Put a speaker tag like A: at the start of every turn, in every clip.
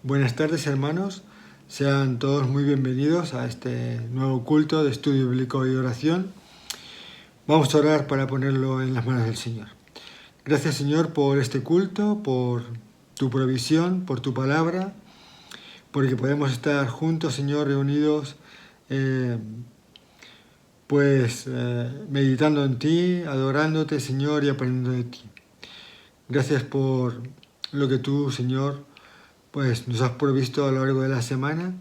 A: Buenas tardes, hermanos. Sean todos muy bienvenidos a este nuevo culto de estudio bíblico y oración. Vamos a orar para ponerlo en las manos del Señor. Gracias, Señor, por este culto, por tu provisión, por tu palabra, porque podemos estar juntos, Señor, reunidos, meditando en ti, adorándote, Señor, y aprendiendo de ti. Gracias por lo que tú, Señor, nos has provisto a lo largo de la semana,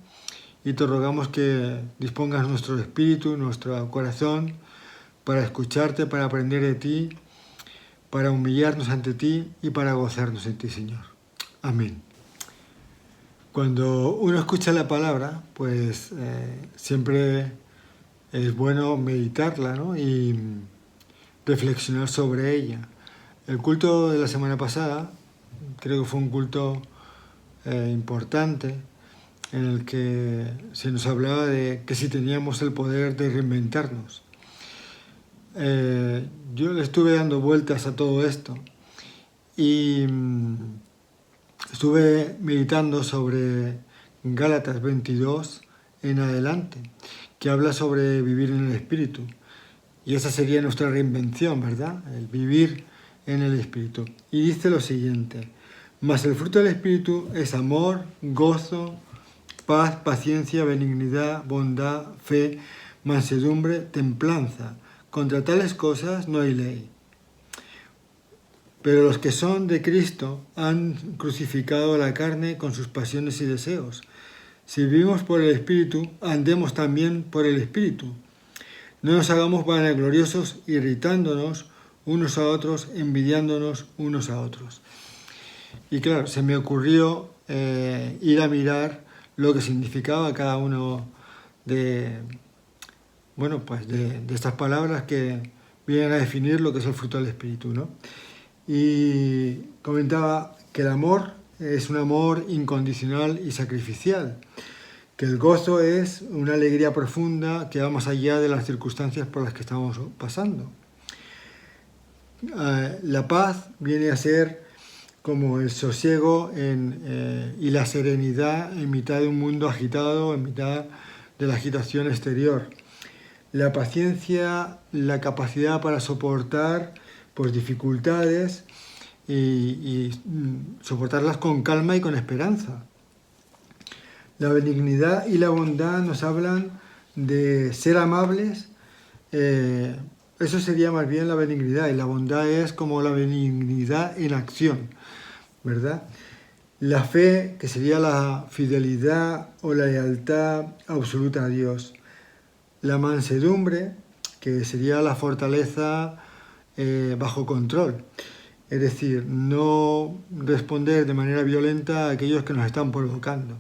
A: y te rogamos que dispongas nuestro espíritu, nuestro corazón, para escucharte, para aprender de ti, para humillarnos ante ti y para gozarnos en ti, Señor. Amén. Cuando uno escucha la palabra, siempre es bueno meditarla, ¿no? Y reflexionar sobre ella. El culto de la semana pasada creo que fue un culto importante, en el que se nos hablaba de que si teníamos el poder de reinventarnos. Yo le estuve dando vueltas a todo esto y estuve meditando sobre Gálatas 22 en adelante, que habla sobre vivir en el Espíritu. Y esa sería nuestra reinvención, ¿verdad? El vivir en el Espíritu. Y dice lo siguiente: mas el fruto del Espíritu es amor, gozo, paz, paciencia, benignidad, bondad, fe, mansedumbre, templanza. Contra tales cosas no hay ley. Pero los que son de Cristo han crucificado a la carne con sus pasiones y deseos. Si vivimos por el Espíritu, andemos también por el Espíritu. No nos hagamos vanagloriosos, irritándonos unos a otros, envidiándonos unos a otros. Y claro, se me ocurrió ir a mirar lo que significaba cada uno de estas palabras que vienen a definir lo que es el fruto del Espíritu, ¿no? Y comentaba que el amor es un amor incondicional y sacrificial, que el gozo es una alegría profunda que va más allá de las circunstancias por las que estamos pasando. La paz viene a ser como el sosiego y la serenidad en mitad de un mundo agitado, en mitad de la agitación exterior. La paciencia, la capacidad para soportar dificultades y soportarlas con calma y con esperanza. La benignidad y la bondad nos hablan de ser amables. Eso sería más bien la benignidad, y la bondad es como la benignidad en acción, ¿verdad? La fe, que sería la fidelidad o la lealtad absoluta a Dios. La mansedumbre, que sería la fortaleza bajo control. Es decir, no responder de manera violenta a aquellos que nos están provocando.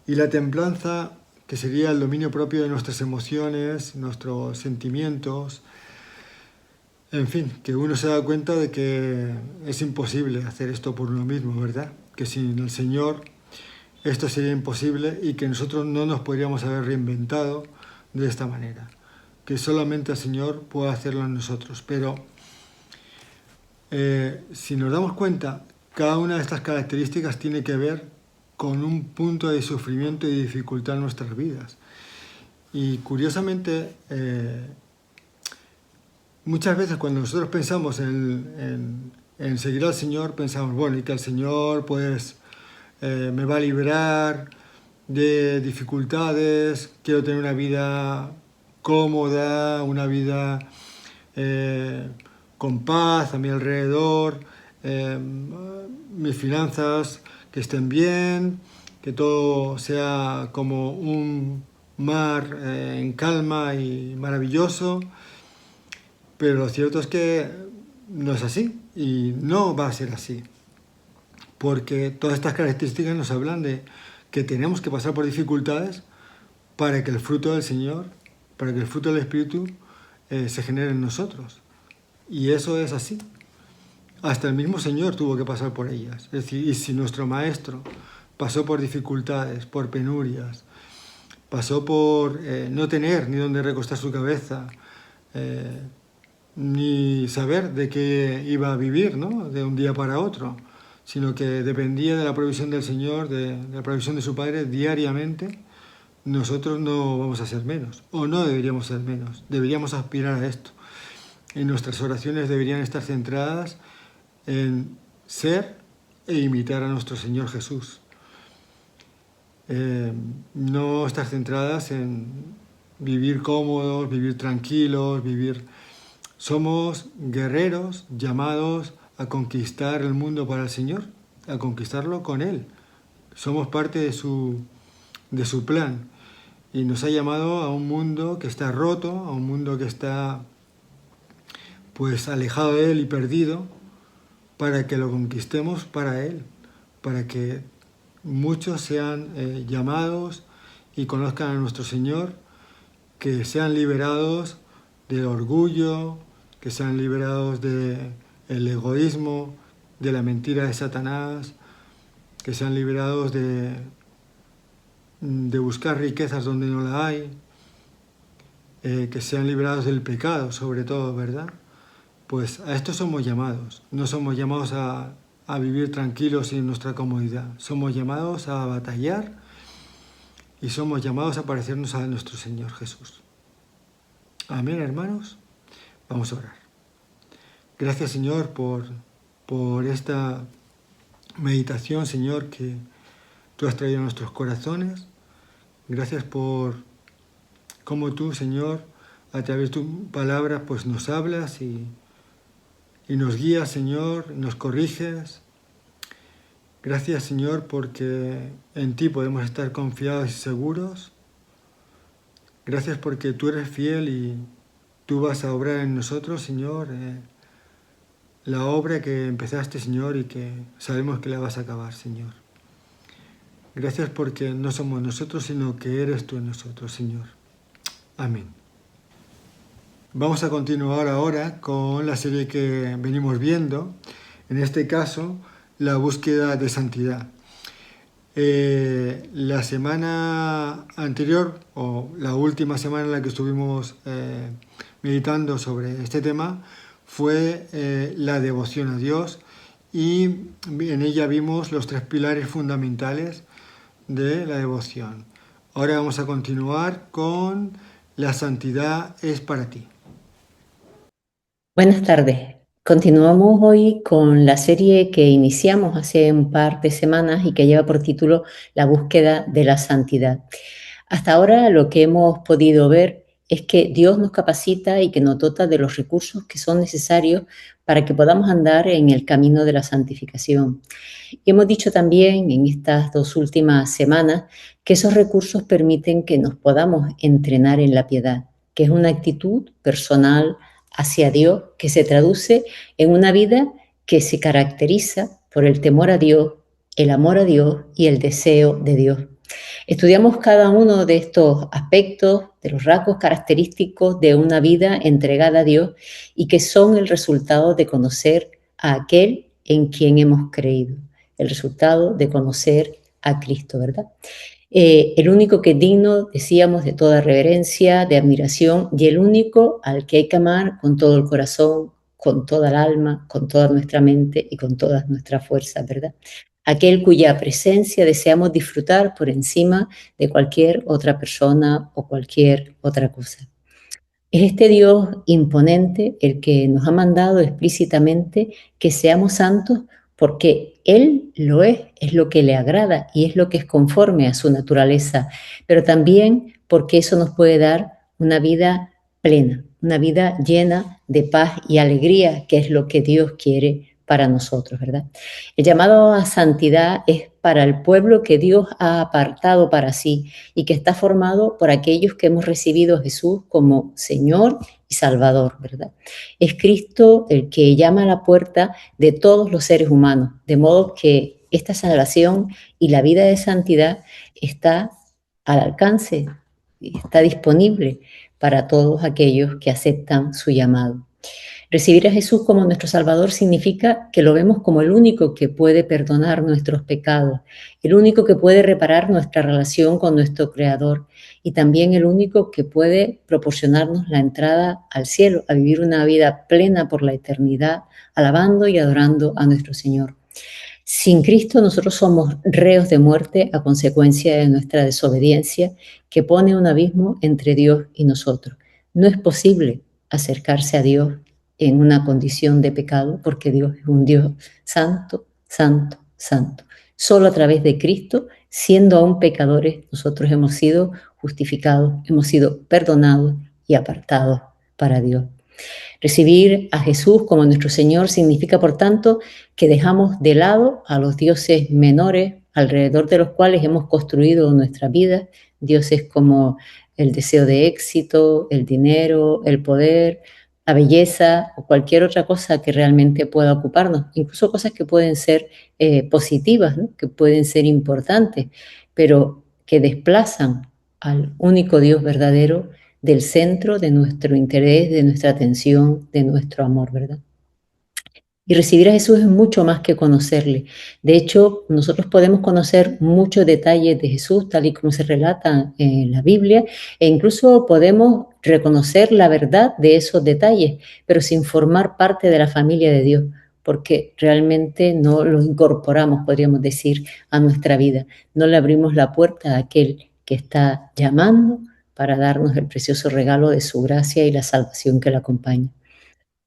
A: Y la templanza, que sería el dominio propio de nuestras emociones, nuestros sentimientos. En fin, que uno se da cuenta de que es imposible hacer esto por uno mismo, ¿verdad? Que sin el Señor esto sería imposible y que nosotros no nos podríamos haber reinventado de esta manera. Que solamente el Señor puede hacerlo en nosotros. Pero si nos damos cuenta, cada una de estas características tiene que ver con un punto de sufrimiento y dificultad en nuestras vidas. Y curiosamente, muchas veces cuando nosotros pensamos en seguir al Señor, pensamos, bueno, y que el Señor me va a librar de dificultades, quiero tener una vida cómoda, una vida con paz a mi alrededor, mis finanzas que estén bien, que todo sea como un mar en calma y maravilloso. Pero lo cierto es que no es así y no va a ser así, porque todas estas características nos hablan de que tenemos que pasar por dificultades para que el fruto del Señor, para que el fruto del Espíritu se genere en nosotros. Y eso es así. Hasta el mismo Señor tuvo que pasar por ellas. Es decir, y si nuestro Maestro pasó por dificultades, por penurias, pasó por no tener ni dónde recostar su cabeza, ni saber de qué iba a vivir, ¿no? De un día para otro, sino que dependía de la provisión del Señor, de la provisión de su Padre diariamente, nosotros no vamos a ser menos, o no deberíamos ser menos, deberíamos aspirar a esto. Y nuestras oraciones deberían estar centradas en ser e imitar a nuestro Señor Jesús. No estar centradas en vivir cómodos, vivir tranquilos, vivir... Somos guerreros llamados a conquistar el mundo para el Señor, a conquistarlo con Él. Somos parte de su plan. Y nos ha llamado a un mundo que está roto, a un mundo que está pues alejado de Él y perdido, para que lo conquistemos para Él, para que muchos sean llamados y conozcan a nuestro Señor, que sean liberados del orgullo, que sean liberados del egoísmo, de la mentira de Satanás, que sean liberados de buscar riquezas donde no la hay, que sean liberados del pecado, sobre todo, ¿verdad? Pues a esto somos llamados. No somos llamados a vivir tranquilos en nuestra comodidad. Somos llamados a batallar y somos llamados a parecernos a nuestro Señor Jesús. Amén, hermanos. Vamos a orar. Gracias, Señor, por esta meditación, Señor, que tú has traído a nuestros corazones. Gracias por cómo tú, Señor, a través de tu palabra, pues nos hablas y nos guías, Señor, nos corriges. Gracias, Señor, porque en ti podemos estar confiados y seguros. Gracias porque tú eres fiel y tú vas a obrar en nosotros, Señor, la obra que empezaste, Señor, y que sabemos que la vas a acabar, Señor. Gracias porque no somos nosotros, sino que eres tú en nosotros, Señor. Amén. Vamos a continuar ahora con la serie que venimos viendo, en este caso, la búsqueda de santidad. La semana anterior, o la última semana en la que estuvimos meditando sobre este tema, fue la devoción a Dios, y en ella vimos los 3 pilares fundamentales de la devoción. Ahora vamos a continuar con la santidad es para ti.
B: Buenas tardes. Continuamos hoy con la serie que iniciamos hace un par de semanas y que lleva por título La búsqueda de la santidad. Hasta ahora lo que hemos podido ver es que Dios nos capacita y que nos dota de los recursos que son necesarios para que podamos andar en el camino de la santificación. Y hemos dicho también en estas 2 últimas semanas que esos recursos permiten que nos podamos entrenar en la piedad, que es una actitud personal hacia Dios que se traduce en una vida que se caracteriza por el temor a Dios, el amor a Dios y el deseo de Dios. Estudiamos cada uno de estos aspectos, de los rasgos característicos de una vida entregada a Dios y que son el resultado de conocer a aquel en quien hemos creído, el resultado de conocer a Cristo, ¿verdad? El único que es digno, decíamos, de toda reverencia, de admiración, y el único al que hay que amar con todo el corazón, con toda el alma, con toda nuestra mente y con todas nuestras fuerzas, ¿verdad? Aquel cuya presencia deseamos disfrutar por encima de cualquier otra persona o cualquier otra cosa. Es este Dios imponente el que nos ha mandado explícitamente que seamos santos porque Él lo es lo que le agrada y es lo que es conforme a su naturaleza, pero también porque eso nos puede dar una vida plena, una vida llena de paz y alegría, que es lo que Dios quiere para nosotros, ¿verdad? El llamado a santidad es para el pueblo que Dios ha apartado para sí y que está formado por aquellos que hemos recibido a Jesús como Señor y Salvador, ¿verdad? Es Cristo el que llama a la puerta de todos los seres humanos, de modo que esta salvación y la vida de santidad está al alcance, está disponible para todos aquellos que aceptan su llamado. Recibir a Jesús como nuestro Salvador significa que lo vemos como el único que puede perdonar nuestros pecados, el único que puede reparar nuestra relación con nuestro Creador y también el único que puede proporcionarnos la entrada al cielo, a vivir una vida plena por la eternidad, alabando y adorando a nuestro Señor. Sin Cristo nosotros somos reos de muerte a consecuencia de nuestra desobediencia que pone un abismo entre Dios y nosotros. No es posible acercarse a Dios en una condición de pecado porque Dios es un Dios santo, santo, santo. Solo a través de Cristo, siendo aún pecadores, nosotros hemos sido justificados, hemos sido perdonados y apartados para Dios. Recibir a Jesús como nuestro Señor significa, por tanto, que dejamos de lado a los dioses menores alrededor de los cuales hemos construido nuestra vida, dioses como el deseo de éxito, el dinero, el poder, la belleza o cualquier otra cosa que realmente pueda ocuparnos, incluso cosas que pueden ser positivas, ¿no? Que pueden ser importantes, pero que desplazan al único Dios verdadero del centro de nuestro interés, de nuestra atención, de nuestro amor, ¿verdad? Y recibir a Jesús es mucho más que conocerle. De hecho, nosotros podemos conocer muchos detalles de Jesús, tal y como se relata en la Biblia, e incluso podemos reconocer la verdad de esos detalles, pero sin formar parte de la familia de Dios, porque realmente no los incorporamos, podríamos decir, a nuestra vida. No le abrimos la puerta a aquel que está llamando para darnos el precioso regalo de su gracia y la salvación que la acompaña.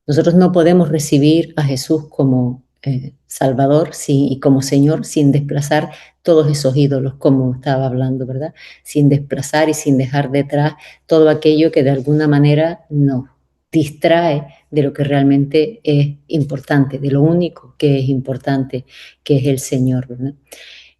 B: Nosotros no podemos recibir a Jesús como Salvador y como Señor sin desplazar todos esos ídolos, como estaba hablando, ¿verdad? Sin desplazar y sin dejar detrás todo aquello que de alguna manera nos distrae de lo que realmente es importante, de lo único que es importante, que es el Señor, ¿verdad?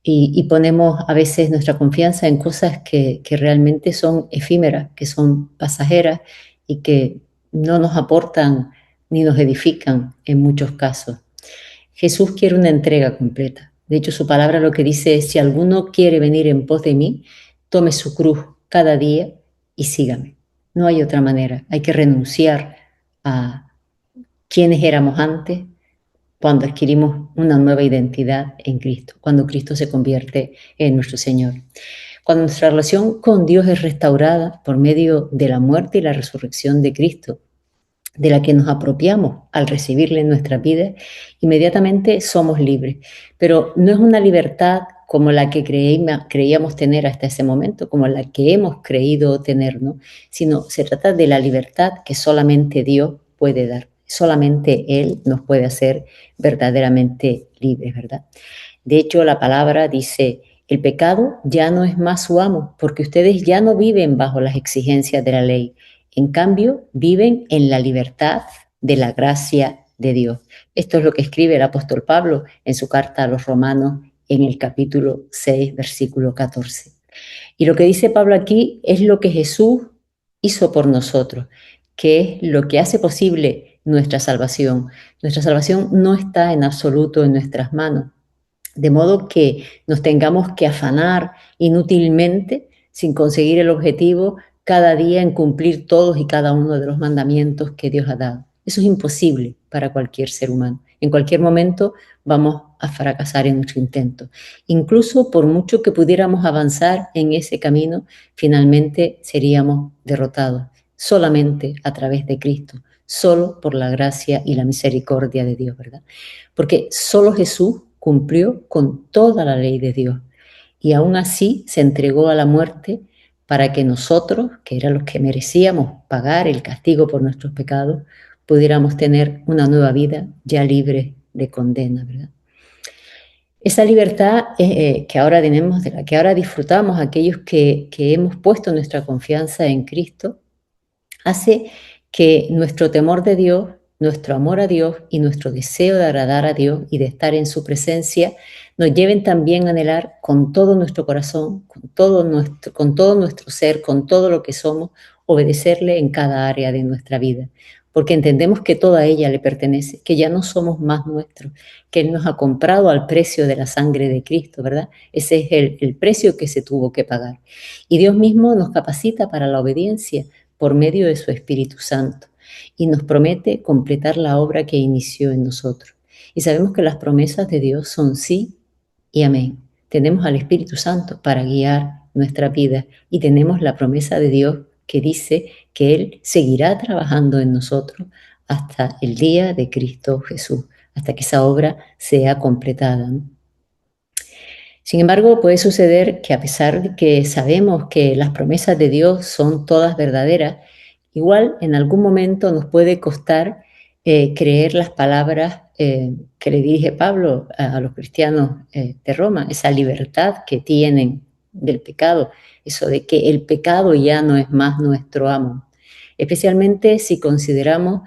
B: Y ponemos a veces nuestra confianza en cosas que realmente son efímeras, que son pasajeras y que no nos aportan ni nos edifican en muchos casos. Jesús quiere una entrega completa. De hecho, su palabra lo que dice es, si alguno quiere venir en pos de mí, tome su cruz cada día y sígame. No hay otra manera. Hay que renunciar a quienes éramos antes, cuando adquirimos una nueva identidad en Cristo, cuando Cristo se convierte en nuestro Señor. Cuando nuestra relación con Dios es restaurada por medio de la muerte y la resurrección de Cristo, de la que nos apropiamos al recibirle en nuestra vida, inmediatamente somos libres. Pero no es una libertad como la que creíamos tener hasta ese momento, como la que hemos creído tener, ¿no? Sino se trata de la libertad que solamente Dios puede dar. Solamente Él nos puede hacer verdaderamente libres, ¿verdad? De hecho, la palabra dice, el pecado ya no es más su amo, porque ustedes ya no viven bajo las exigencias de la ley. En cambio, viven en la libertad de la gracia de Dios. Esto es lo que escribe el apóstol Pablo en su carta a los Romanos en el capítulo 6, versículo 14. Y lo que dice Pablo aquí es lo que Jesús hizo por nosotros, que es lo que hace posible nuestra salvación. Nuestra salvación no está en absoluto en nuestras manos, de modo que nos tengamos que afanar inútilmente sin conseguir el objetivo cada día en cumplir todos y cada uno de los mandamientos que Dios ha dado. Eso es imposible para cualquier ser humano. En cualquier momento vamos a fracasar en nuestro intento. Incluso por mucho que pudiéramos avanzar en ese camino, finalmente seríamos derrotados. Solamente a través de Cristo, solo por la gracia y la misericordia de Dios, ¿verdad? Porque solo Jesús cumplió con toda la ley de Dios y aún así se entregó a la muerte para que nosotros, que eran los que merecíamos pagar el castigo por nuestros pecados, pudiéramos tener una nueva vida ya libre de condena, ¿verdad? Esa libertad que ahora tenemos, de la que ahora disfrutamos aquellos que hemos puesto nuestra confianza en Cristo, hace que nuestro temor de Dios, nuestro amor a Dios y nuestro deseo de agradar a Dios y de estar en su presencia nos lleven también a anhelar con todo nuestro corazón, con todo nuestro ser, con todo lo que somos, obedecerle en cada área de nuestra vida. Porque entendemos que toda ella le pertenece, que ya no somos más nuestros, que Él nos ha comprado al precio de la sangre de Cristo, ¿verdad? Ese es el precio que se tuvo que pagar. Y Dios mismo nos capacita para la obediencia por medio de su Espíritu Santo y nos promete completar la obra que inició en nosotros. Y sabemos que las promesas de Dios son sí y amén. Tenemos al Espíritu Santo para guiar nuestra vida y tenemos la promesa de Dios que dice que Él seguirá trabajando en nosotros hasta el día de Cristo Jesús, hasta que esa obra sea completada, ¿no? Sin embargo, puede suceder que a pesar de que sabemos que las promesas de Dios son todas verdaderas, igual en algún momento nos puede costar creer las palabras que le dirige Pablo a los cristianos de Roma, esa libertad que tienen del pecado, eso de que el pecado ya no es más nuestro amo, especialmente si consideramos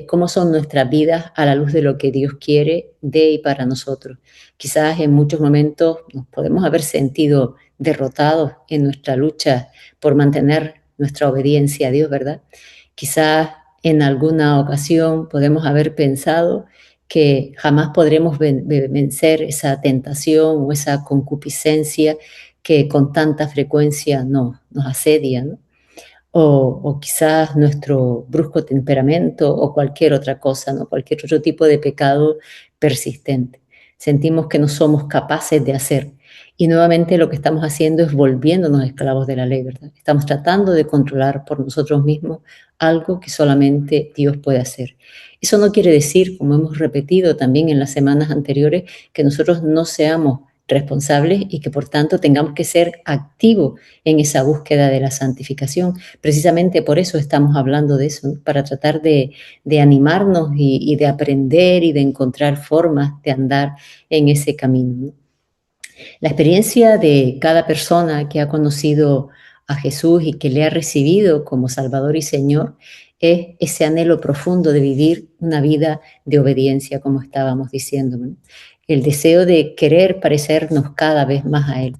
B: cómo son nuestras vidas a la luz de lo que Dios quiere de y para nosotros. Quizás en muchos momentos nos podemos haber sentido derrotados en nuestra lucha por mantener nuestra obediencia a Dios, ¿verdad? Quizás en alguna ocasión podemos haber pensado que jamás podremos vencer esa tentación o esa concupiscencia que con tanta frecuencia nos asedia, ¿no? O quizás nuestro brusco temperamento o cualquier otra cosa, ¿no? Cualquier otro tipo de pecado persistente. Sentimos que no somos capaces de hacer. Y nuevamente lo que estamos haciendo es volviéndonos esclavos de la ley, ¿verdad? Estamos tratando de controlar por nosotros mismos algo que solamente Dios puede hacer. Eso no quiere decir, como hemos repetido también en las semanas anteriores, que nosotros no seamos responsables y que por tanto tengamos que ser activos en esa búsqueda de la santificación. Precisamente por eso estamos hablando de eso, ¿no? Para tratar de animarnos y de aprender y de encontrar formas de andar en ese camino, ¿no? La experiencia de cada persona que ha conocido a Jesús y que le ha recibido como Salvador y Señor es ese anhelo profundo de vivir una vida de obediencia, como estábamos diciendo, ¿no? El deseo de querer parecernos cada vez más a Él.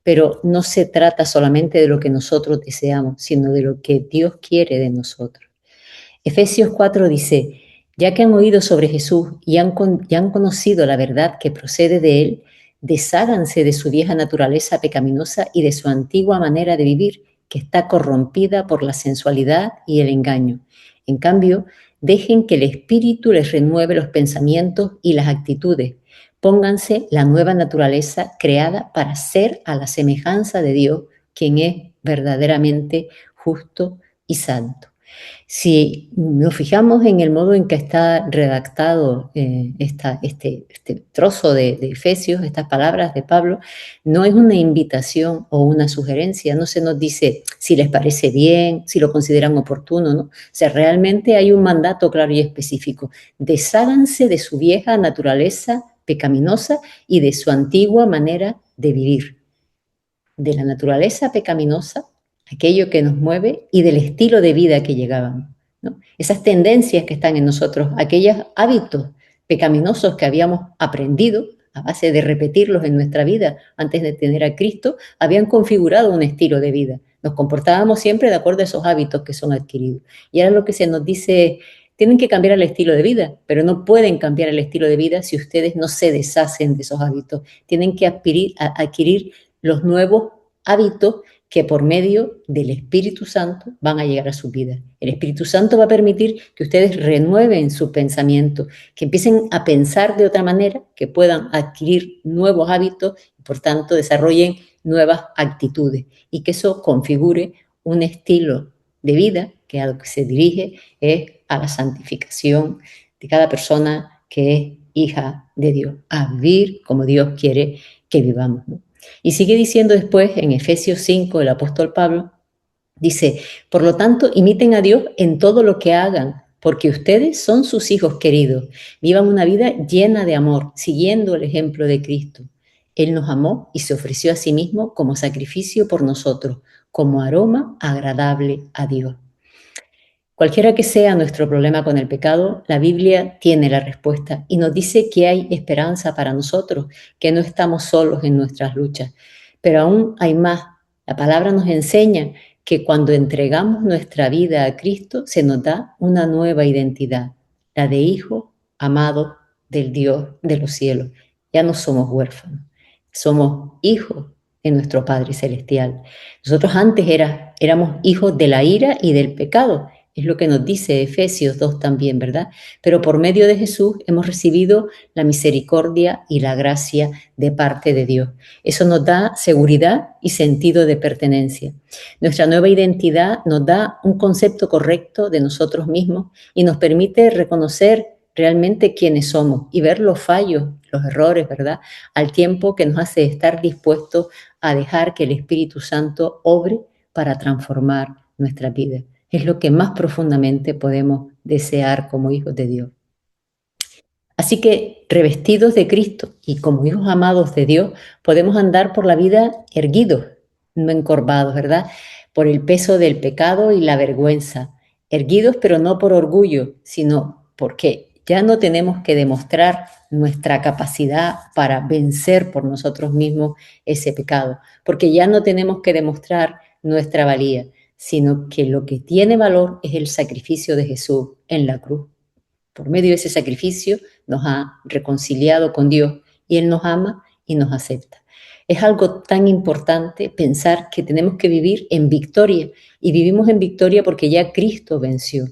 B: Pero no se trata solamente de lo que nosotros deseamos, sino de lo que Dios quiere de nosotros. Efesios 4 dice, ya que han oído sobre Jesús y han conocido la verdad que procede de Él, desháganse de su vieja naturaleza pecaminosa y de su antigua manera de vivir, que está corrompida por la sensualidad y el engaño. En cambio, dejen que el Espíritu les renueve los pensamientos y las actitudes. Pónganse la nueva naturaleza creada para ser a la semejanza de Dios, quien es verdaderamente justo y santo. Si nos fijamos en el modo en que está redactado este trozo de Efesios, estas palabras de Pablo, no es una invitación o una sugerencia, no se nos dice si les parece bien, si lo consideran oportuno, ¿no? O sea, realmente hay un mandato claro y específico. Desháganse de su vieja naturaleza pecaminosa y de su antigua manera de vivir. De la naturaleza pecaminosa, aquello que nos mueve, y del estilo de vida que llegaban, ¿no? Esas tendencias que están en nosotros, aquellos hábitos pecaminosos que habíamos aprendido a base de repetirlos en nuestra vida antes de tener a Cristo, habían configurado un estilo de vida. Nos comportábamos siempre de acuerdo a esos hábitos que son adquiridos. Y ahora lo que se nos dice, tienen que cambiar el estilo de vida, pero no pueden cambiar el estilo de vida si ustedes no se deshacen de esos hábitos. Tienen que adquirir los nuevos hábitos que por medio del Espíritu Santo van a llegar a su vida. El Espíritu Santo va a permitir que ustedes renueven su pensamiento, que empiecen a pensar de otra manera, que puedan adquirir nuevos hábitos y por tanto desarrollen nuevas actitudes y que eso configure un estilo de vida que a lo que se dirige es a la santificación de cada persona que es hija de Dios, a vivir como Dios quiere que vivamos, ¿no? Y sigue diciendo después en Efesios 5, el apóstol Pablo, dice, por lo tanto, imiten a Dios en todo lo que hagan, porque ustedes son sus hijos queridos. Vivan una vida llena de amor, siguiendo el ejemplo de Cristo. Él nos amó y se ofreció a sí mismo como sacrificio por nosotros, como aroma agradable a Dios. Cualquiera que sea nuestro problema con el pecado, la Biblia tiene la respuesta y nos dice que hay esperanza para nosotros, que no estamos solos en nuestras luchas. Pero aún hay más. La palabra nos enseña que cuando entregamos nuestra vida a Cristo, se nos da una nueva identidad, la de hijo amado del Dios de los cielos. Ya no somos huérfanos, somos hijos de nuestro Padre Celestial. Nosotros antes éramos hijos de la ira y del pecado. Es lo que nos dice Efesios 2 también, ¿verdad? Pero por medio de Jesús hemos recibido la misericordia y la gracia de parte de Dios. Eso nos da seguridad y sentido de pertenencia. Nuestra nueva identidad nos da un concepto correcto de nosotros mismos y nos permite reconocer realmente quiénes somos y ver los fallos, los errores, ¿verdad? Al tiempo que nos hace estar dispuestos a dejar que el Espíritu Santo obre para transformar nuestra vida. Es lo que más profundamente podemos desear como hijos de Dios. Así que, revestidos de Cristo y como hijos amados de Dios, podemos andar por la vida erguidos, no encorvados, ¿verdad? Por el peso del pecado y la vergüenza. Erguidos, pero no por orgullo, sino porque ya no tenemos que demostrar nuestra capacidad para vencer por nosotros mismos ese pecado, porque ya no tenemos que demostrar nuestra valía, sino que lo que tiene valor es el sacrificio de Jesús en la cruz. Por medio de ese sacrificio nos ha reconciliado con Dios y Él nos ama y nos acepta. Es algo tan importante pensar que tenemos que vivir en victoria y vivimos en victoria porque ya Cristo venció.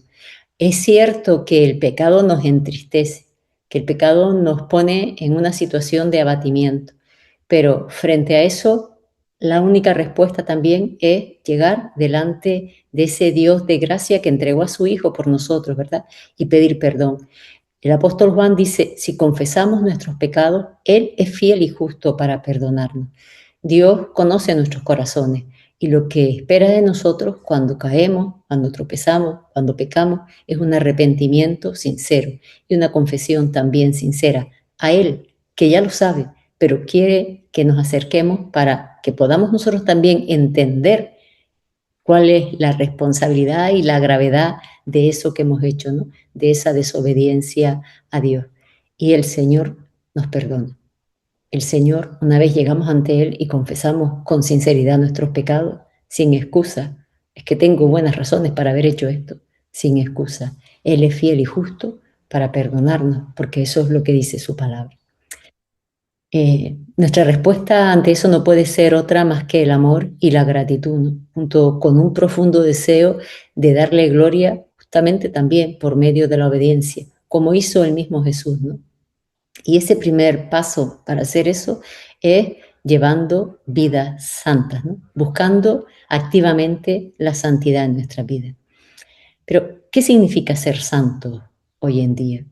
B: Es cierto que el pecado nos entristece, que el pecado nos pone en una situación de abatimiento, pero frente a eso, la única respuesta también es llegar delante de ese Dios de gracia que entregó a su Hijo por nosotros, ¿verdad? Y pedir perdón. El apóstol Juan dice, si confesamos nuestros pecados, Él es fiel y justo para perdonarnos. Dios conoce nuestros corazones y lo que espera de nosotros cuando caemos, cuando tropezamos, cuando pecamos, es un arrepentimiento sincero y una confesión también sincera a Él, que ya lo sabe, pero quiere que nos acerquemos para que podamos nosotros también entender cuál es la responsabilidad y la gravedad de eso que hemos hecho, ¿no? De esa desobediencia a Dios. Y el Señor nos perdona. El Señor, una vez llegamos ante Él y confesamos con sinceridad nuestros pecados, sin excusa, es que tengo buenas razones para haber hecho esto, sin excusa. Él es fiel y justo para perdonarnos, porque eso es lo que dice su palabra. Nuestra respuesta ante eso no puede ser otra más que el amor y la gratitud, ¿no? Junto con un profundo deseo de darle gloria justamente también por medio de la obediencia, como hizo el mismo Jesús, ¿no? Y ese primer paso para hacer eso es llevando vidas santas, ¿no? Buscando activamente la santidad en nuestra vida. Pero, ¿qué significa ser santo hoy en día?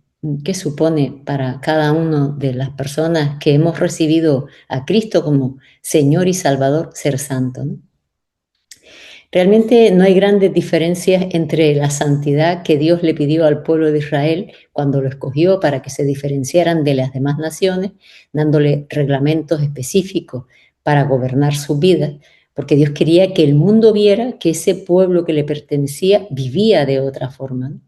B: ¿Qué supone para cada una de las personas que hemos recibido a Cristo como Señor y Salvador ser santo, ¿no? Realmente no hay grandes diferencias entre la santidad que Dios le pidió al pueblo de Israel cuando lo escogió para que se diferenciaran de las demás naciones, dándole reglamentos específicos para gobernar sus vidas, porque Dios quería que el mundo viera que ese pueblo que le pertenecía vivía de otra forma, ¿no?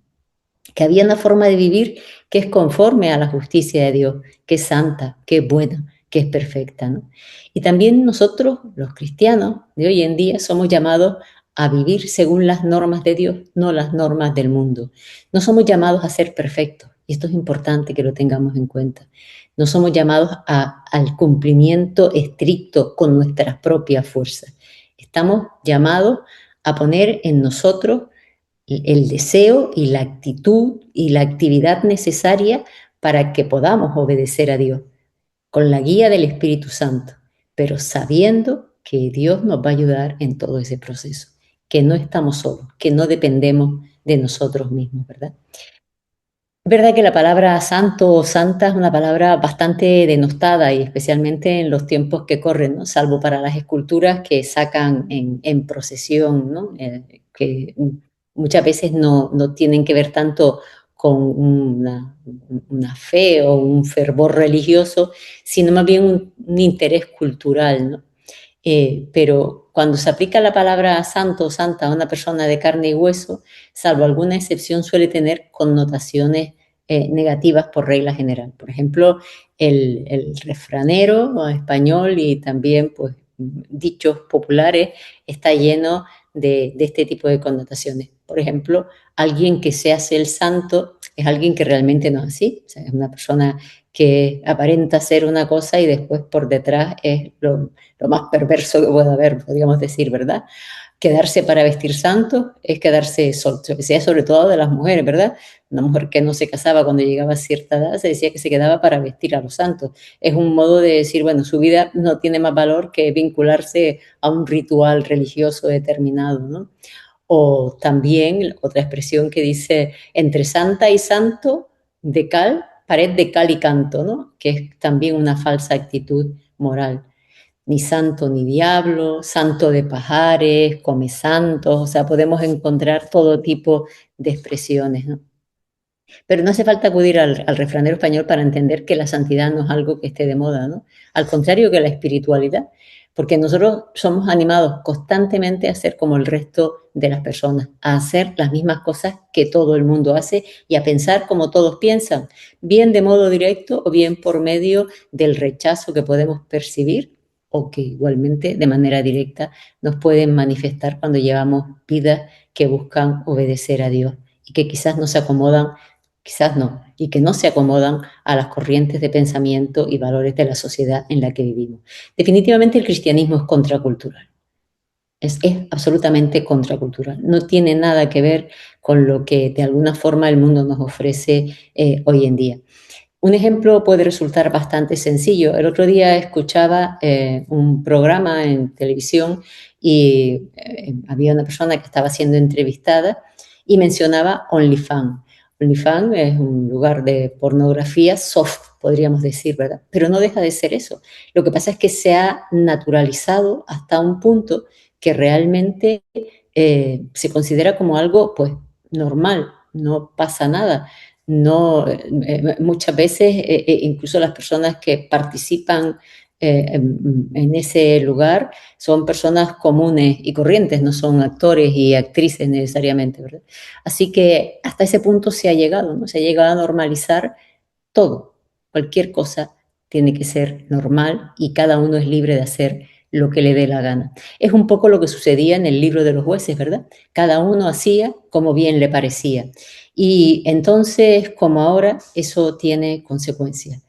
B: Que había una forma de vivir que es conforme a la justicia de Dios, que es santa, que es buena, que es perfecta, ¿no? Y también nosotros, los cristianos de hoy en día, somos llamados a vivir según las normas de Dios, no las normas del mundo. No somos llamados a ser perfectos, y esto es importante que lo tengamos en cuenta. No somos llamados al cumplimiento estricto con nuestras propias fuerzas. Estamos llamados a poner en nosotros el deseo y la actitud y la actividad necesaria para que podamos obedecer a Dios con la guía del Espíritu Santo, pero sabiendo que Dios nos va a ayudar en todo ese proceso, que no estamos solos, que no dependemos de nosotros mismos, ¿verdad? Es verdad que la palabra santo o santa es una palabra bastante denostada y especialmente en los tiempos que corren, ¿no? Salvo para las esculturas que sacan en procesión, ¿no? Que muchas veces no tienen que ver tanto con una fe o un fervor religioso, sino más bien un interés cultural, ¿no? Pero cuando se aplica la palabra santo o santa a una persona de carne y hueso, salvo alguna excepción, suele tener connotaciones negativas por regla general. Por ejemplo, el refranero español y también pues, dichos populares está lleno de este tipo de connotaciones. Por ejemplo, alguien que se hace el santo es alguien que realmente no es así. O sea, es una persona que aparenta ser una cosa y después por detrás es lo más perverso que pueda haber, podríamos decir, ¿verdad? Quedarse para vestir santos es quedarse sea sobre todo de las mujeres, ¿verdad? Una mujer que no se casaba cuando llegaba a cierta edad se decía que se quedaba para vestir a los santos. Es un modo de decir, bueno, su vida no tiene más valor que vincularse a un ritual religioso determinado, ¿no? O también otra expresión que dice, entre santa y santo pared de cal y canto, ¿no? Que es también una falsa actitud moral. Ni santo ni diablo, santo de pajares, come santos, o sea, podemos encontrar todo tipo de expresiones, ¿no? Pero no hace falta acudir al refranero español para entender que la santidad no es algo que esté de moda, ¿no? Al contrario que la espiritualidad, porque nosotros somos animados constantemente a ser como el resto de las personas, a hacer las mismas cosas que todo el mundo hace y a pensar como todos piensan, bien de modo directo o bien por medio del rechazo que podemos percibir o que igualmente de manera directa nos pueden manifestar cuando llevamos vidas que buscan obedecer a Dios y que quizás no se acomodan, quizás no, y que no se acomodan a las corrientes de pensamiento y valores de la sociedad en la que vivimos. Definitivamente el cristianismo es contracultural, es absolutamente contracultural, no tiene nada que ver con lo que de alguna forma el mundo nos ofrece hoy en día. Un ejemplo puede resultar bastante sencillo. El otro día escuchaba un programa en televisión y había una persona que estaba siendo entrevistada y mencionaba OnlyFans. OnlyFans es un lugar de pornografía soft, podríamos decir, ¿verdad? Pero no deja de ser eso. Lo que pasa es que se ha naturalizado hasta un punto que realmente se considera como algo, pues, normal, no pasa nada. No, muchas veces incluso las personas que participan en ese lugar son personas comunes y corrientes, no son actores y actrices necesariamente, ¿verdad? Así que hasta ese punto se ha llegado, ¿no? Se ha llegado a normalizar todo, cualquier cosa tiene que ser normal y cada uno es libre de hacer lo que le dé la gana. Es un poco lo que sucedía en el libro de los jueces, ¿verdad? Cada uno hacía como bien le parecía. Y entonces, como ahora, eso tiene consecuencias.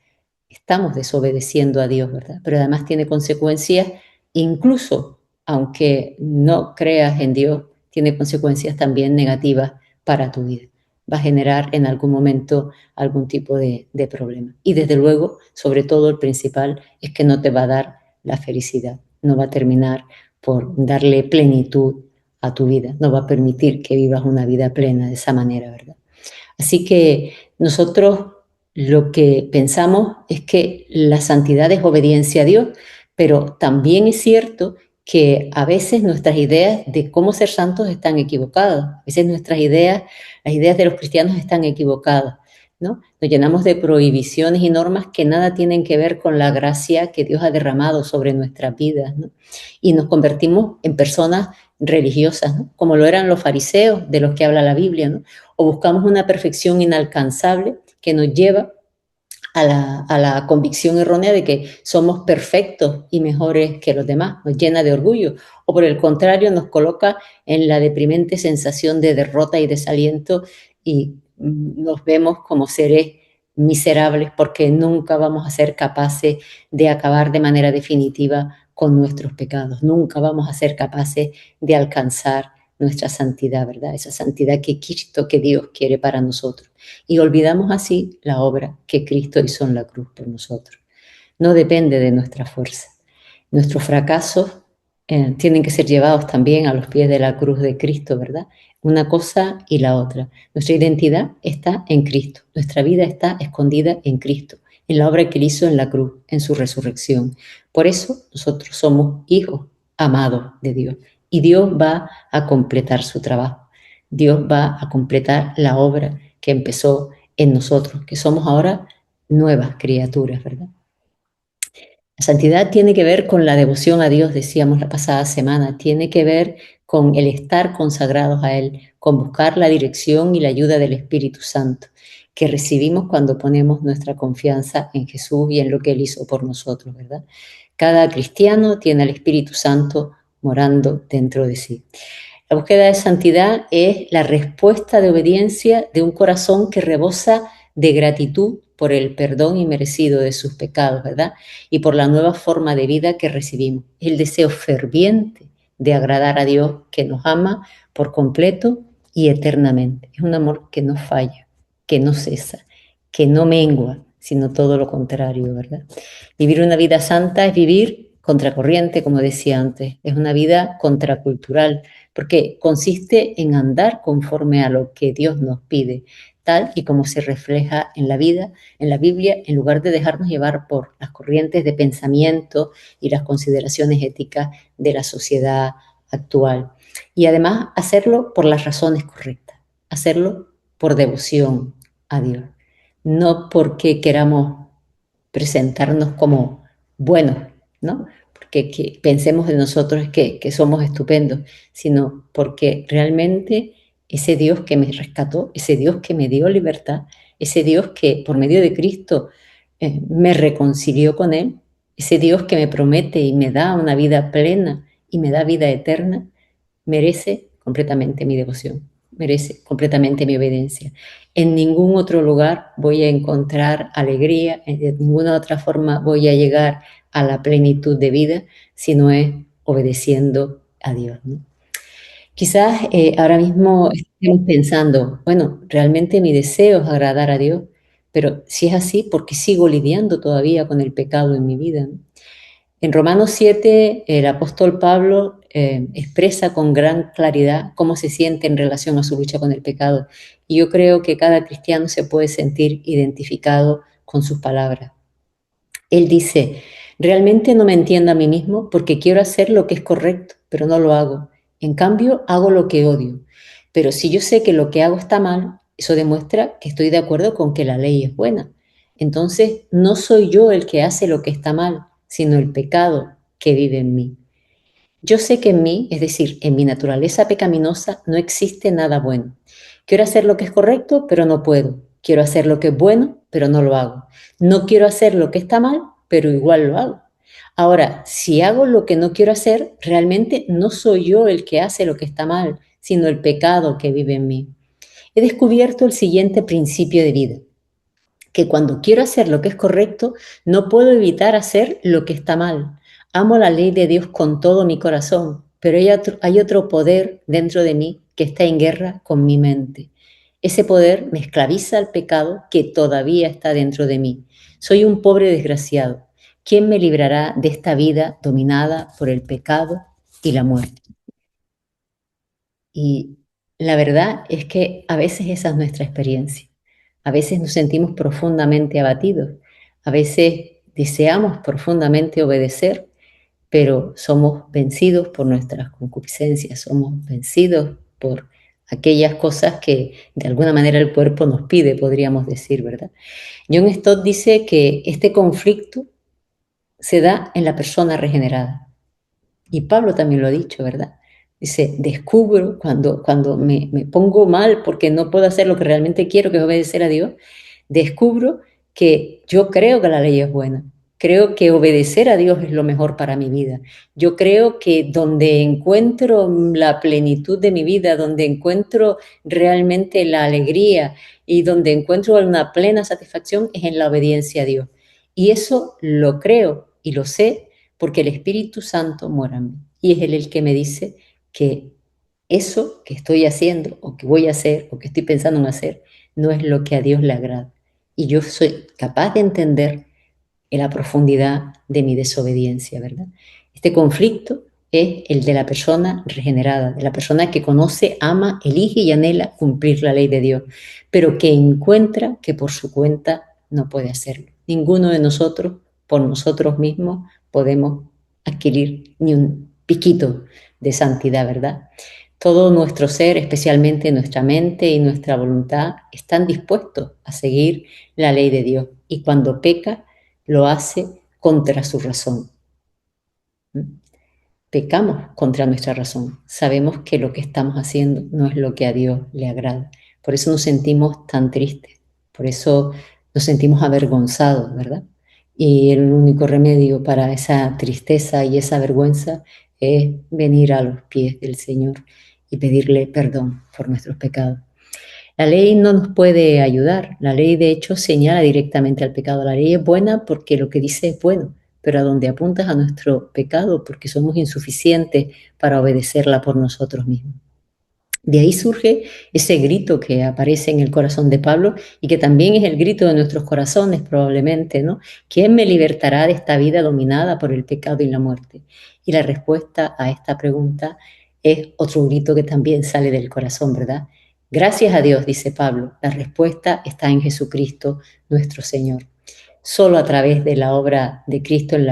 B: Estamos desobedeciendo a Dios, ¿verdad? Pero además tiene consecuencias, incluso aunque no creas en Dios, tiene consecuencias también negativas para tu vida. Va a generar en algún momento algún tipo de problema. Y desde luego, sobre todo, el principal es que no te va a dar la felicidad, no va a terminar por darle plenitud a tu vida, no va a permitir que vivas una vida plena de esa manera, ¿verdad? Así que nosotros lo que pensamos es que la santidad es obediencia a Dios, pero también es cierto que a veces nuestras ideas de cómo ser santos están equivocadas. A veces nuestras ideas, las ideas de los cristianos están equivocadas, ¿no? Nos llenamos de prohibiciones y normas que nada tienen que ver con la gracia que Dios ha derramado sobre nuestras vidas, ¿no? Y nos convertimos en personas religiosas, ¿no? Como lo eran los fariseos de los que habla la Biblia, ¿no? O buscamos una perfección inalcanzable que nos lleva a la convicción errónea de que somos perfectos y mejores que los demás, nos llena de orgullo, o por el contrario nos coloca en la deprimente sensación de derrota y desaliento y nos vemos como seres miserables porque nunca vamos a ser capaces de acabar de manera definitiva con nuestros pecados, nunca vamos a ser capaces de alcanzar nuestra santidad, ¿verdad? Esa santidad que Cristo, que Dios quiere para nosotros. Y olvidamos así la obra que Cristo hizo en la cruz por nosotros. No depende de nuestra fuerza. Nuestros fracasos tienen que ser llevados también a los pies de la cruz de Cristo, ¿verdad? Una cosa y la otra. Nuestra identidad está en Cristo. Nuestra vida está escondida en Cristo, en la obra que Él hizo en la cruz, en su resurrección. Por eso nosotros somos hijos amados de Dios. Y Dios va a completar su trabajo. Dios va a completar la obra que empezó en nosotros, que somos ahora nuevas criaturas, ¿verdad? La santidad tiene que ver con la devoción a Dios, decíamos la pasada semana, tiene que ver con el estar consagrados a Él, con buscar la dirección y la ayuda del Espíritu Santo, que recibimos cuando ponemos nuestra confianza en Jesús y en lo que Él hizo por nosotros, ¿verdad? Cada cristiano tiene al Espíritu Santo morando dentro de sí. La búsqueda de santidad es la respuesta de obediencia de un corazón que rebosa de gratitud por el perdón inmerecido de sus pecados, ¿verdad? Y por la nueva forma de vida que recibimos. El deseo ferviente de agradar a Dios que nos ama por completo y eternamente. Es un amor que no falla, que no cesa, que no mengua, sino todo lo contrario, ¿verdad? Vivir una vida santa es vivir contracorriente, como decía antes. Es una vida contracultural, porque consiste en andar conforme a lo que Dios nos pide, tal y como se refleja en la vida, en la Biblia, en lugar de dejarnos llevar por las corrientes de pensamiento y las consideraciones éticas de la sociedad actual. Y además hacerlo por las razones correctas, hacerlo por devoción a Dios, no porque queramos presentarnos como buenos, ¿no? Porque pensemos de nosotros que somos estupendos, sino porque realmente ese Dios que me rescató, ese Dios que me dio libertad, ese Dios que por medio de Cristo me reconcilió con Él, ese Dios que me promete y me da una vida plena y me da vida eterna, merece completamente mi devoción, merece completamente mi obediencia. En ningún otro lugar voy a encontrar alegría, de ninguna otra forma voy a llegar a la plenitud de vida si no es obedeciendo a Dios, ¿no? Quizás ahora mismo estemos pensando, bueno, realmente mi deseo es agradar a Dios, pero si es así, ¿por qué sigo lidiando todavía con el pecado en mi vida, ¿no? En Romanos 7, el apóstol Pablo expresa con gran claridad cómo se siente en relación a su lucha con el pecado. Y yo creo que cada cristiano se puede sentir identificado con sus palabras. Él dice, realmente no me entiendo a mí mismo porque quiero hacer lo que es correcto, pero no lo hago. En cambio, hago lo que odio. Pero si yo sé que lo que hago está mal, eso demuestra que estoy de acuerdo con que la ley es buena. Entonces, no soy yo el que hace lo que está mal, sino el pecado que vive en mí. Yo sé que en mí, es decir, en mi naturaleza pecaminosa, no existe nada bueno. Quiero hacer lo que es correcto, pero no puedo. Quiero hacer lo que es bueno, pero no lo hago. No quiero hacer lo que está mal, pero igual lo hago. Ahora, si hago lo que no quiero hacer, realmente no soy yo el que hace lo que está mal, sino el pecado que vive en mí. He descubierto el siguiente principio de vida, que cuando quiero hacer lo que es correcto, no puedo evitar hacer lo que está mal. Amo la ley de Dios con todo mi corazón, pero hay otro poder dentro de mí que está en guerra con mi mente. Ese poder me esclaviza al pecado que todavía está dentro de mí. Soy un pobre desgraciado. ¿Quién me librará de esta vida dominada por el pecado y la muerte? Y la verdad es que a veces esa es nuestra experiencia. A veces nos sentimos profundamente abatidos. A veces deseamos profundamente obedecer, pero somos vencidos por nuestras concupiscencias, somos vencidos por aquellas cosas que de alguna manera el cuerpo nos pide, podríamos decir, ¿verdad? John Stott dice que este conflicto se da en la persona regenerada. Y Pablo también lo ha dicho, ¿verdad? Dice, descubro cuando me pongo mal porque no puedo hacer lo que realmente quiero, que es obedecer a Dios, descubro que yo creo que la ley es buena. Creo que obedecer a Dios es lo mejor para mi vida. Yo creo que donde encuentro la plenitud de mi vida, donde encuentro realmente la alegría y donde encuentro una plena satisfacción es en la obediencia a Dios. Y eso lo creo y lo sé porque el Espíritu Santo mora en mí. Y es Él el que me dice que eso que estoy haciendo o que voy a hacer o que estoy pensando en hacer no es lo que a Dios le agrada. Y yo soy capaz de entender en la profundidad de mi desobediencia, ¿verdad? Este conflicto es el de la persona regenerada, de la persona que conoce, ama, elige y anhela cumplir la ley de Dios, pero que encuentra que por su cuenta no puede hacerlo. Ninguno de nosotros, por nosotros mismos, podemos adquirir ni un piquito de santidad, ¿verdad? Todo nuestro ser, especialmente nuestra mente y nuestra voluntad, están dispuestos a seguir la ley de Dios. Y cuando peca, lo hace contra su razón. Pecamos contra nuestra razón. Sabemos que lo que estamos haciendo no es lo que a Dios le agrada. Por eso nos sentimos tan tristes. Por eso nos sentimos avergonzados, ¿verdad? Y el único remedio para esa tristeza y esa vergüenza es venir a los pies del Señor y pedirle perdón por nuestros pecados. La ley no nos puede ayudar. La ley, de hecho, señala directamente al pecado. La ley es buena porque lo que dice es bueno, pero a donde apuntas a nuestro pecado porque somos insuficientes para obedecerla por nosotros mismos. De ahí surge ese grito que aparece en el corazón de Pablo y que también es el grito de nuestros corazones probablemente, ¿no? ¿Quién me libertará de esta vida dominada por el pecado y la muerte? Y la respuesta a esta pregunta es otro grito que también sale del corazón, ¿verdad? Gracias a Dios, dice Pablo, la respuesta está en Jesucristo, nuestro Señor. Solo a través de la obra de Cristo en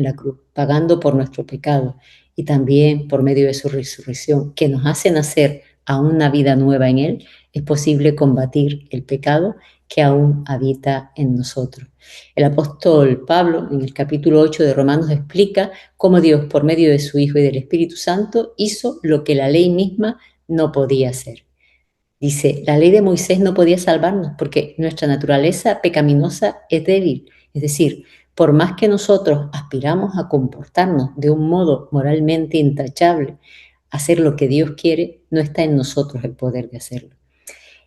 B: la cruz, pagando por nuestro pecado y también por medio de su resurrección, que nos hace nacer a una vida nueva en Él, es posible combatir el pecado que aún habita en nosotros. El apóstol Pablo, en el capítulo 8 de Romanos, explica cómo Dios, por medio de su Hijo y del Espíritu Santo, hizo lo que la ley misma no podía hacer. Dice, la ley de Moisés no podía salvarnos porque nuestra naturaleza pecaminosa es débil. Es decir, por más que nosotros aspiramos a comportarnos de un modo moralmente intachable, hacer lo que Dios quiere, no está en nosotros el poder de hacerlo.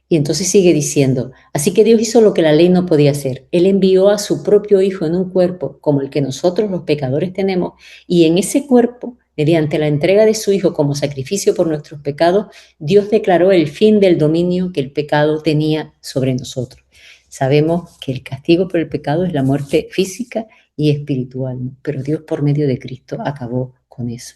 B: Y entonces sigue diciendo, así que Dios hizo lo que la ley no podía hacer. Él envió a su propio Hijo en un cuerpo como el que nosotros los pecadores tenemos, y en ese cuerpo, mediante la entrega de su Hijo como sacrificio por nuestros pecados, Dios declaró el fin del dominio que el pecado tenía sobre nosotros. Sabemos que el castigo por el pecado es la muerte física y espiritual, ¿no? Pero Dios por medio de Cristo acabó con eso.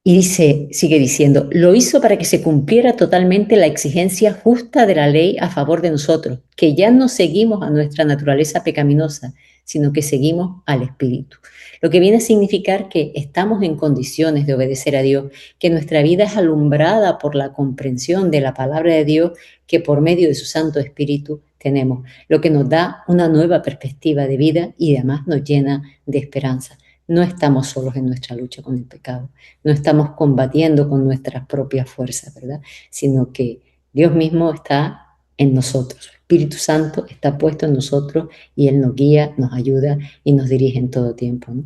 B: Y dice, sigue diciendo, lo hizo para que se cumpliera totalmente la exigencia justa de la ley a favor de nosotros, que ya no seguimos a nuestra naturaleza pecaminosa, sino que seguimos al Espíritu. Lo que viene a significar que estamos en condiciones de obedecer a Dios, que nuestra vida es alumbrada por la comprensión de la palabra de Dios que por medio de su Santo Espíritu tenemos, lo que nos da una nueva perspectiva de vida y además nos llena de esperanza. No estamos solos en nuestra lucha con el pecado, no estamos combatiendo con nuestras propias fuerzas, ¿verdad? Sino que Dios mismo está en nosotros, el Espíritu Santo está puesto en nosotros y Él nos guía, nos ayuda y nos dirige en todo tiempo, ¿no?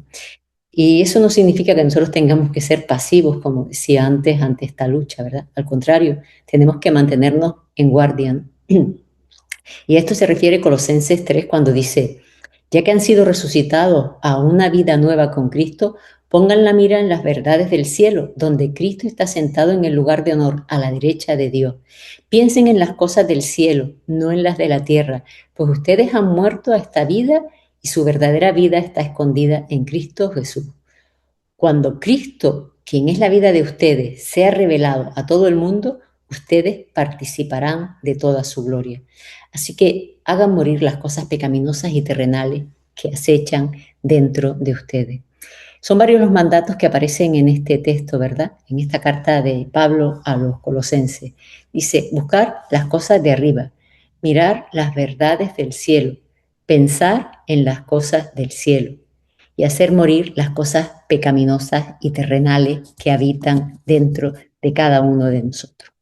B: Y eso no significa que nosotros tengamos que ser pasivos, como decía antes, ante esta lucha, ¿verdad? Al contrario, tenemos que mantenernos en guardia, ¿no? Y a esto se refiere Colosenses 3 cuando dice, ya que han sido resucitados a una vida nueva con Cristo, pongan la mira en las verdades del cielo, donde Cristo está sentado en el lugar de honor a la derecha de Dios. Piensen en las cosas del cielo, no en las de la tierra, pues ustedes han muerto a esta vida y su verdadera vida está escondida en Cristo Jesús. Cuando Cristo, quien es la vida de ustedes, sea revelado a todo el mundo, ustedes participarán de toda su gloria. Así que hagan morir las cosas pecaminosas y terrenales que acechan dentro de ustedes. Son varios los mandatos que aparecen en este texto, ¿verdad? En esta carta de Pablo a los colosenses. Dice, buscar las cosas de arriba, mirar las verdades del cielo, pensar en las cosas del cielo y hacer morir las cosas pecaminosas y terrenales que habitan dentro de cada uno de nosotros.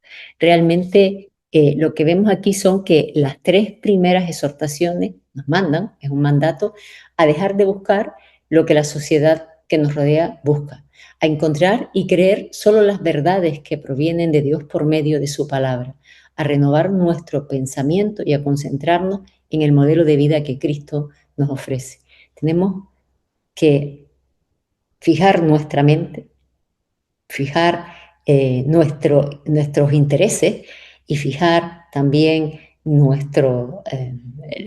B: Realmente lo que vemos aquí son que las tres primeras exhortaciones nos mandan, es un mandato, a dejar de buscar lo que la sociedad que nos rodea busca, a encontrar y creer solo las verdades que provienen de Dios por medio de su palabra, a renovar nuestro pensamiento y a concentrarnos en el modelo de vida que Cristo nos ofrece. Tenemos que fijar nuestra mente, fijar nuestros intereses y fijar también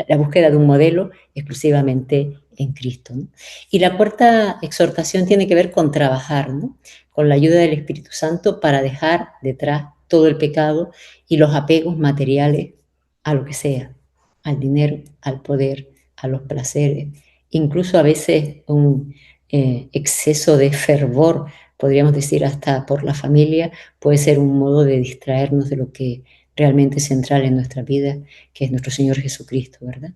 B: la búsqueda de un modelo exclusivamente en Cristo, ¿no? Y la cuarta exhortación tiene que ver con trabajar, ¿no? Con la ayuda del Espíritu Santo para dejar detrás todo el pecado y los apegos materiales a lo que sea, al dinero, al poder, a los placeres, incluso a veces un exceso de fervor, podríamos decir hasta por la familia, puede ser un modo de distraernos de lo que realmente es central en nuestra vida, que es nuestro Señor Jesucristo, ¿verdad?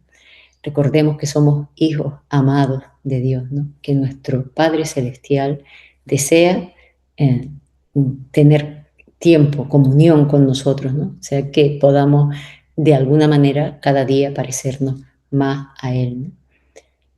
B: Recordemos que somos hijos amados de Dios, ¿no? Que nuestro Padre Celestial desea eh, tener tiempo, comunión con nosotros, ¿no? O sea, que podamos de alguna manera cada día parecernos más a Él, ¿no?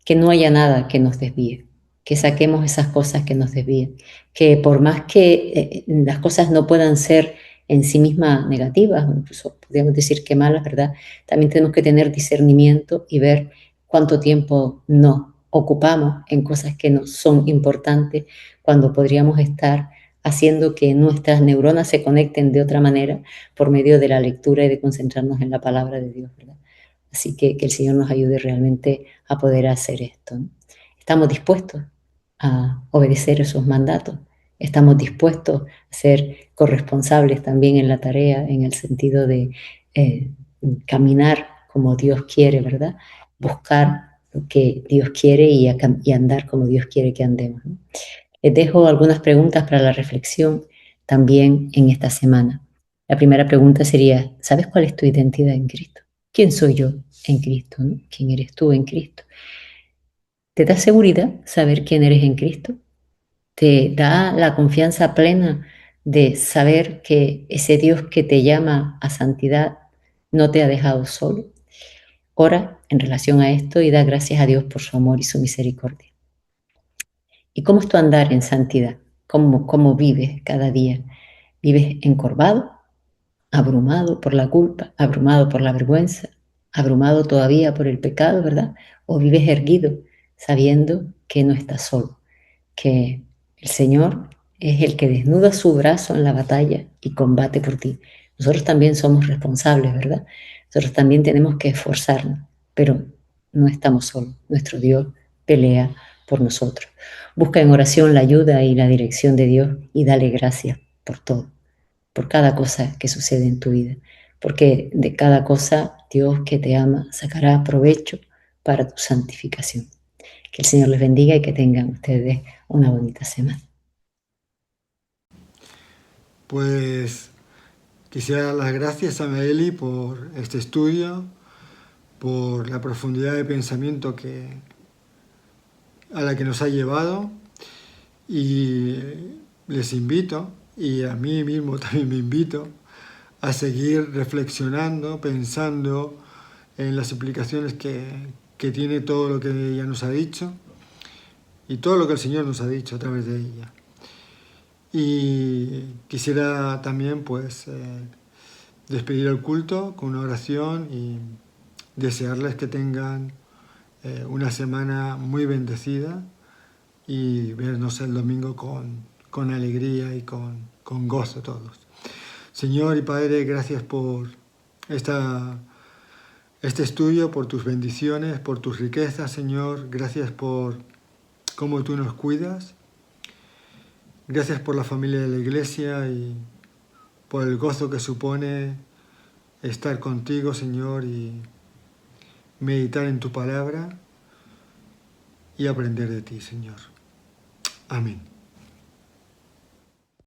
B: Que no haya nada que nos desvíe, que saquemos esas cosas que nos desvíen, que por más que las cosas no puedan ser en sí mismas negativas, o incluso podríamos decir que malas, ¿verdad? También tenemos que tener discernimiento y ver cuánto tiempo nos ocupamos en cosas que no son importantes cuando podríamos estar haciendo que nuestras neuronas se conecten de otra manera por medio de la lectura y de concentrarnos en la palabra de Dios, ¿verdad? Así que el Señor nos ayude realmente a poder hacer esto, ¿no? Estamos dispuestos a obedecer esos mandatos, estamos dispuestos a ser corresponsables también en la tarea, en el sentido de caminar como Dios quiere, ¿verdad? Buscar lo que Dios quiere y andar como Dios quiere que andemos, ¿no? Les dejo algunas preguntas para la reflexión también en esta semana. La primera pregunta sería, ¿sabes cuál es tu identidad en Cristo? ¿Quién soy yo en Cristo, ¿no? ¿Quién eres tú en Cristo? ¿Te da seguridad saber quién eres en Cristo? ¿Te da la confianza plena de saber que ese Dios que te llama a santidad no te ha dejado solo? Ora en relación a esto y da gracias a Dios por su amor y su misericordia. ¿Y cómo es tu andar en santidad? ¿Cómo vives cada día? ¿Vives encorvado, abrumado por la culpa, abrumado por la vergüenza, abrumado todavía por el pecado, ¿verdad? ¿O vives erguido, sabiendo que no estás solo, que el Señor es el que desnuda su brazo en la batalla y combate por ti? Nosotros también somos responsables, ¿verdad? Nosotros también tenemos que esforzarnos, pero no estamos solos. Nuestro Dios pelea por nosotros. Busca en oración la ayuda y la dirección de Dios y dale gracias por todo, por cada cosa que sucede en tu vida, porque de cada cosa Dios que te ama sacará provecho para tu santificación. Que el Señor les bendiga y que tengan ustedes una bonita semana.
A: Pues quisiera dar las gracias a Maeli por este estudio, por la profundidad de pensamiento a la que nos ha llevado, y les invito, y a mí mismo también me invito, a seguir reflexionando, pensando en las implicaciones que tiene todo lo que ella nos ha dicho y todo lo que el Señor nos ha dicho a través de ella. Y quisiera también pues despedir el culto con una oración y desearles que tengan una semana muy bendecida y vernos el domingo con alegría y con gozo todos. Señor y Padre, gracias por este estudio, por tus bendiciones, por tus riquezas, Señor. Gracias por cómo tú nos cuidas. Gracias por la familia de la iglesia y por el gozo que supone estar contigo, Señor, y meditar en tu palabra y aprender de ti, Señor. Amén.